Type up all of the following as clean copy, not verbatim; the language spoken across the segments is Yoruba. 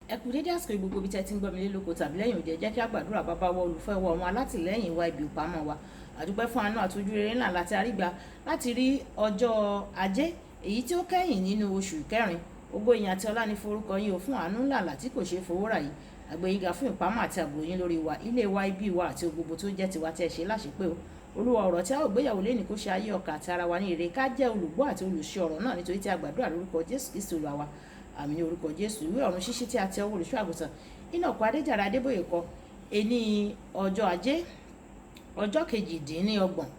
Ẹ kú dédé àsìkò gbogbo ibi tẹ́ ti ń gbọ́ mi lé lóko tàbí lẹ́yìn òde jẹ́ kí a gbàdúrà bàbá wa olùfẹ́ wa ọmọ alátìlẹ́yìn wa ibi ìpamọ́ wa àdúpẹ́ fún àánú àtújú rere ńlá láti àrígbà láti rí ọjọ́ ajé èyí tí ó kẹ́yìn nínú oṣù kẹrin ògo ìyìn àti ọlá ní forúkọ yín o fún àánú ńlá láti kò ṣeé fowó rà yìí àgbẹ̀yìnga fún ìpamọ́ àti ààbò yín lórí wa ilé wa ibi wa àti gbogbo tó jẹ́ tiwa tí ẹ ṣe láṣepé o olúwa ọ̀rọ̀ tí a ò gbéyàwó lé ní kó ṣe ayé ọkàn àti ara wa ní ire ká jẹ́ olùgbọ́ àti olùṣe ọ̀rọ̀ náà nítorí tí a gbàdúrà lórúkọ Jésù Kristi Olúwa wa àmì ní orúkọ Jésù ìwé ọ̀run ṣíṣí tí a tẹ ọwọ́ olùṣọ́ àgùntàn Enoch Adéjàre Adébóyè kọ ení ọjọ́ ajé ọjọ́ kejìdínlọ́gbọ̀n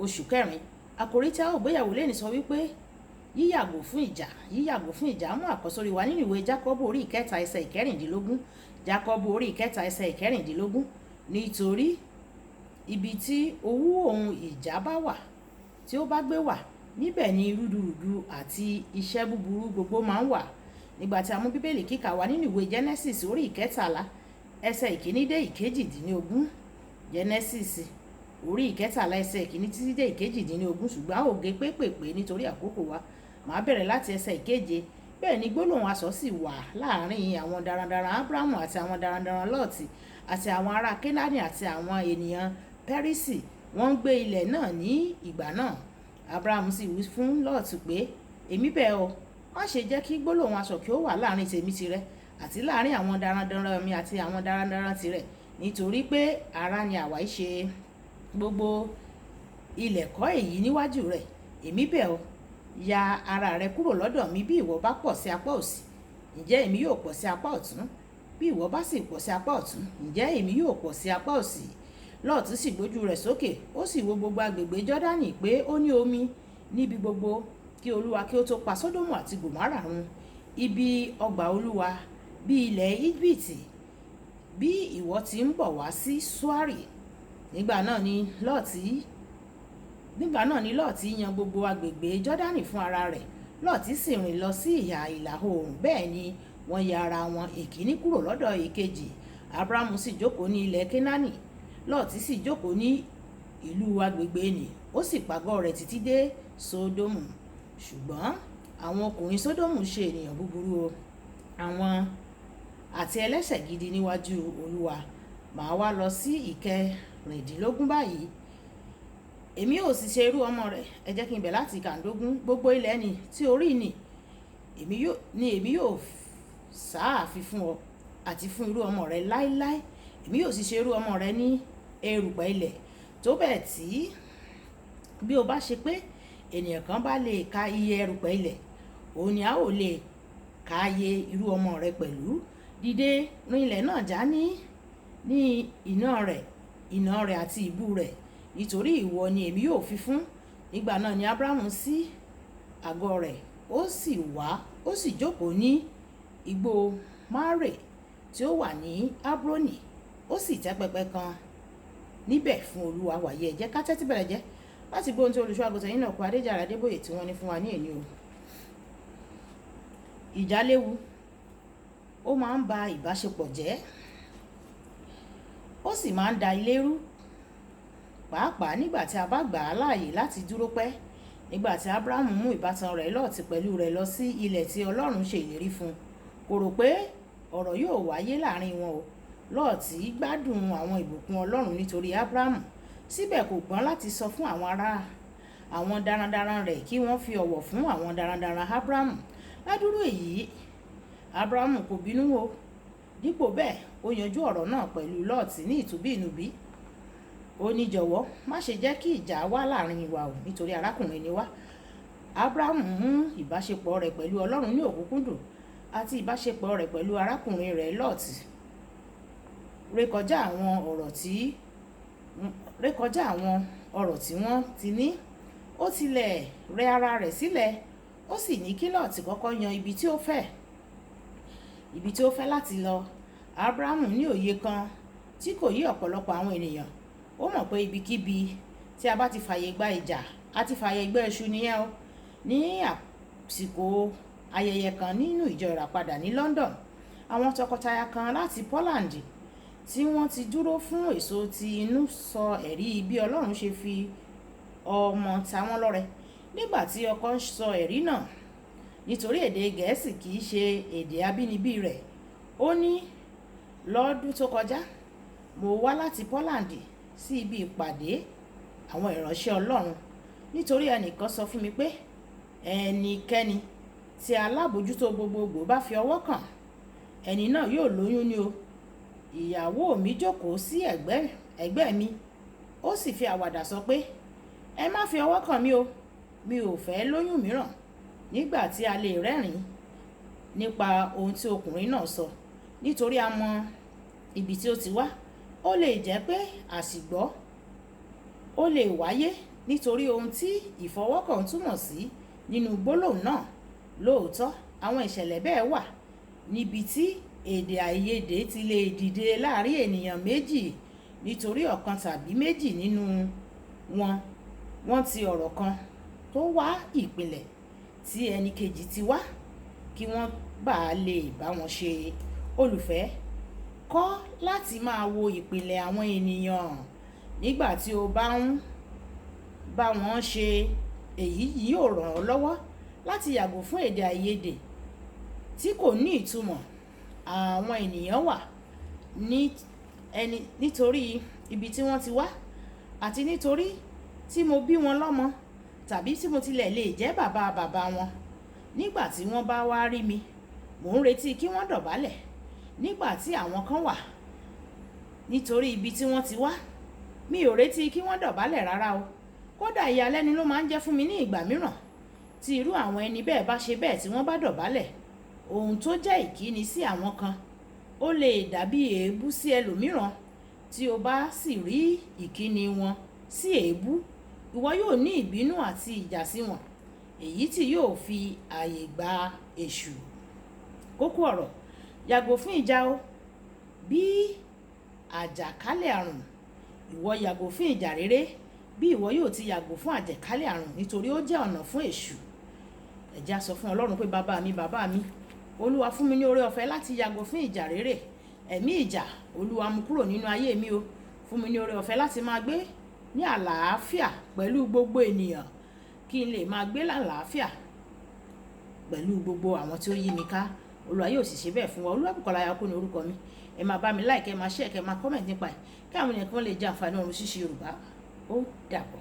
oṣù kẹrin àkòrí tí a ò gbéyàwó lé ní sọ wípé yíyàgò fún ìjà mú àkọ́sórí wa nínú ìwé Jákọ́bù orí ìkẹta ẹsẹ̀ ìkẹrìndínlógún Jákọ́bù orí ìkẹta ẹsẹ̀ ìkẹrìndínlógún nítorí ibi tí owú ohun ìjà bá wà tí ó bá gbé wà níbẹ̀ ni rúdurùdu àti iṣẹ́ búburú gbogbo máa ń wà nígbà tí a mú bíbélì kíkà wá nínú ìwé Genesis orí ìkẹtàlá ẹsẹ̀ ìkíní dé ìkejìdínlógún Genesis orí ìkẹtàlá ẹsẹ̀ ìkíní títí dé ìkejìdínlógún ṣùgbọ́n a ò gé pépèpé nítorí àkókò wa màá bẹ̀rẹ̀ láti ẹsẹ̀ ìkeje bẹ́ẹ̀ ni gbólóhùn asọ̀ sì wà láàrin àwọn darandaran Ábúráhámù àti àwọn darandaran Lọ́ọ̀tì àti àwọn ará Kénáánì àti àwọn ènìyàn Pẹ́rísì wọ́n ń gbé ilẹ̀ náà ní ìgbà náà Ábúráhámù sì wí fún Lọ́ọ̀tì pé èmi bẹ̀ ọ́ má ṣe jẹ́ kí gbólóhùn asọ̀ kí ó wà láàrin tèmi tirẹ̀ àti láàrin àwọn darandaran mi àti àwọn darandaran tirẹ̀ nítorí pé ará ni àwa í ṣe gbogbo ilẹ̀ kọ́ èyí níwájú rẹ̀ èmi bẹ̀ ọ́ ya ara rẹ kúrò lọ́dọ̀ mi bí ìwọ bá pọ̀ sí apá òsì ǹjẹ́ èmi yóò pọ̀ sí apá ọ̀tún bí ìwọ bá sì pọ̀ sí apá ọ̀tún ǹjẹ́ èmi yóò pọ̀ sí apá òsì Lọ́ọ̀tì sì gbójú rẹ̀ sókè ó sì wo gbogbo agbègbè Jọ́dánì pé ó ní omi níbi gbogbo kí Olúwa kí ó tó pa Sódómù àti Gòmárà run ibi ọgbà Olúwa bí ilẹ̀ Íjíbítì bí ìwọ ti ń bọ̀ wá sí Ṣóárì nígbà náà ni Lọ́ọ̀tì yan gbogbo agbègbè Jọ́dánì fún ara rẹ̀ Lọ́ọ̀tì sì rìn lọ sí ìhà ìlà oòrùn bẹ́ẹ̀ ni wọ́n ya ara wọn èkíní kúrò lọ́dọ̀ èkejì Ábúráhámù sì jókòó ní ilẹ̀ Kénáánì Lọ́ọ̀tì sì jókòó ní ìlú agbègbè nì ó sì pàgọ́ rẹ̀ títí dé Sódómù ṣùgbọ́n àwọn ọkùnrin Sódómù ṣe ènìyàn búburú o àwọn àti ẹlẹ́ṣẹ̀ gidi níwájú Olúwa màá wá lọ sí ìkẹrìndínlógún báyìí èmi yóò sì ṣe irú ọmọ rẹ̀ ẹ jẹ́ kí n bẹ̀ láti ìkàndógún gbogbo ilẹ̀ ni tí orí ni èmi yóò sáàfi fún ọ àti fún irú ọmọ rẹ̀ láéláé èmi yóò sì ṣe irú ọmọ rẹ̀ ní erùpẹ̀ ilẹ̀ tó bẹ́ẹ̀ tí bí o bá ṣe pé ènìyàn kan bá lè ka iye erùpẹ̀ ilẹ̀ òun ni a ò lè ka iye irú ọmọ rẹ̀ pẹ̀lú dìde rin ilẹ̀ náà já ní ìnà rẹ̀ àti ìbú rẹ̀ nítorí ìwọ ni èmi yóò fi fún nígbà náà ni Ábúráhámù sí àgọ́ rẹ̀ ó sì jókòó ní igbó Márè tí ó wà ní Ábrónì ó sì tẹ́ pẹpẹ kan níbẹ̀ fún Olúwa wàyí ẹ jẹ́ ká tẹ́tí bẹ̀rẹ̀ jẹ́ láti gbóhun tí olùṣọ́ àgùntàn Enoch Adéjàre Adébóyè tí wọ́n ní fún wa ní èní o. Ìjà léwu ó máa ń ba ìbáṣepọ̀ jẹ́ ó sì máa ń da ilé rú pàápàá nígbà tí a bá gbà á láàyè láti dúró pẹ́ nígbà tí Ábúráhámù mú ìbátan rẹ̀ Lọ́ọ̀tì pẹ̀lú rẹ̀ lọ sí ilẹ̀ tí Ọlọ́run ṣe ìlérí fún kò rò pé ọ̀rọ̀ yóò wáyé láàrin wọn o Lọ́ọ̀tì gbádùn àwọn ìbùkún Ọlọ́run nítorí Ábúráhámù síbẹ̀ kò gbọ́n láti sọ fún àwọn darandaran rẹ̀ kí wọ́n fi ọ̀wọ̀ fún àwọn darandaran Ábúráhámù ládùúrú èyí Ábúráhámù kò bínú o dípò bẹ́ẹ̀ ó yanjú ọ̀rọ̀ náà pẹ̀lú Lọ́ọ̀tì ní ìtúbíìnúbí ó ní jọ̀wọ́ má ṣe jẹ́ kí ìjà wá láàrin wa o nítorí arákùnrin ni wá Ábúráhámù mú ìbáṣepọ̀ rẹ̀ pẹ̀lú Ọlọ́run ní òkúnkúndùn àti ìbáṣepọ̀ rẹ̀ pẹ̀lú arákùnrin rẹ̀ Lọ́ọ̀tì rékọjá àwọn ọ̀rọ̀ tí wọ́n ti ní ó tilẹ̀ rẹ ara rẹ̀ sílẹ̀ ó sì ní kí Lọ́ọ̀tì kọ́kọ́ yan ibi tí ó fẹ́ láti lọ Ábúráhámù ní òye kan tí kò yé ọ̀pọ̀lọpọ̀ àwọn ènìyàn ó mọ̀ pé ibikíbi tí a bá ti fàyè gba ìjà a ti fàyè gbẹ́ iṣu nìyẹn o ní àsìkò ayẹyẹ kan nínú ìjọ ìràpadà ní London àwọn tọkọtaya kan láti Poland tí wọ́n ti dúró fún èso ti inú sọ ẹ̀rí bí Ọlọ́run ṣe fi ọmọ ta wọ́n lọ́rẹ nígbà tí ọkọ sọ ẹ̀rí náà nítorí èdè Gẹ̀ẹ́sì kìí ṣe èdè abínibí rẹ̀ ó ní lọ́dún tó kọjá mo wá láti Poland sí ibi ìpàdé àwọn ìránṣẹ́ Ọlọ́run nítorí ẹnìkan sọ fún mi pé ẹnikẹ́ni tí alábòójútó gbogbogbò bá fi ọwọ́ kàn ẹni náà yóò lóyún ni o. Ìyàwó mi jókòó sí ẹ̀gbẹ́ mi ó sì fi àwàdà sọ pé ẹ má fi ọwọ́ kàn mí o, mi ò fẹ́ lóyún mìíràn. Nígbà tí a lè rẹ́rìn nípa ohun tí ọkùnrin náà sọ nítorí a mọ ibi tí ó ti wá, ó lè jẹ́ pé àṣìgbọ́ ó lè wáyé nítorí ohun tí ìfọwọ́kàn túmọ̀ sí nínú gbólóhùn náà. Lóòótọ́ àwọn ìṣẹ̀lẹ̀ bẹ́ẹ̀ wà níbi tí èdè àìyedè ti lè dìde láàrin ènìyàn méjì nítorí ọ̀kan tàbí méjì nínú wọn ti ọ̀rọ̀ kan tó wá ìpìlẹ̀ tí ẹnì kejì ti wá kí wọ́n bá lè bá wọn ṣe. Olùfẹ́, kọ́ láti máa wo ìpìlẹ̀ àwọn ènìyàn nígbà tí o bá ń bá wọn ṣe. Èyí yóò ràn ọ́ lọ́wọ́ láti yàgò fún èdè àìyedè tí kò ní ìtumọ̀. Àwọn ènìyàn wà nítorí ibi tí wọ́n ti wá àti nítorí tí mo bí wọn lọ́mọ tàbí tí mo tilẹ̀ lè jẹ́ bàbá wọn. Nígbà tí wọ́n bá wá rí mi, mò ń retí kí wọ́n dọ̀bálẹ̀. Nígbà tí àwọn kan wà nítorí ibi tí wọ́n ti wá, mi ò retí kí wọ́n dọ̀bálẹ̀ rárá o. Kódà ìyàlẹ́nu ló máa ń jẹ́ fún mi ní ìgbà mìíràn tí irú àwọn ẹni bẹ́ẹ̀ bá ṣe bẹ́ẹ̀ tí wọ́n bá dọ̀bálẹ̀. Ohun tó jẹ́ ìkíni sí àwọn kan ó lè dàbí èébú sí ẹlòmíràn. Tí o bá sì rí ìkíni wọn sí èébú, ìwọ yóò ní ìbínú àti ìjà sí wọn, èyí tí yóò fi ààyè gba èṣù. Kókó ọ̀rọ̀: yàgò fún ìjà o bí àjàkálẹ̀ àrùn. Ìwọ yàgò fún ìjà rere bí ìwọ yóò ti yàgò fún àjàkálẹ̀ àrùn, nítorí ó jẹ́ ọ̀nà fún èṣù. Ẹ jẹ́ á sọ fún Ọlọ́run pé bàbá mi, Olúwa fún mi ní oore ọ̀fẹ́ láti yàgò fún ìjà rere. Ẹ̀mí ìjà, Olúwa mú kúrò nínú ayé mi o. Fún mi ní oore ọ̀fẹ́ láti máa gbé ní àlàáfíà pẹ̀lú gbogbo ènìyàn, kí n lè máa gbé lálàáfíà pẹ̀lú gbogbo àwọn tí ó yí mi ká. Olúwa yóò sì ṣe bẹ́ẹ̀ fún wa. Olúwabùkọ́lá Ayákún ní orúkọ mi. Ẹ máa bá mi like, ẹ máa share, ẹ máa comment nípa ẹ̀ kí àwọn ènìyàn kan lè jẹ àǹfààní ọ̀run ṣíṣe Yorùbá. Ó dàbọ̀.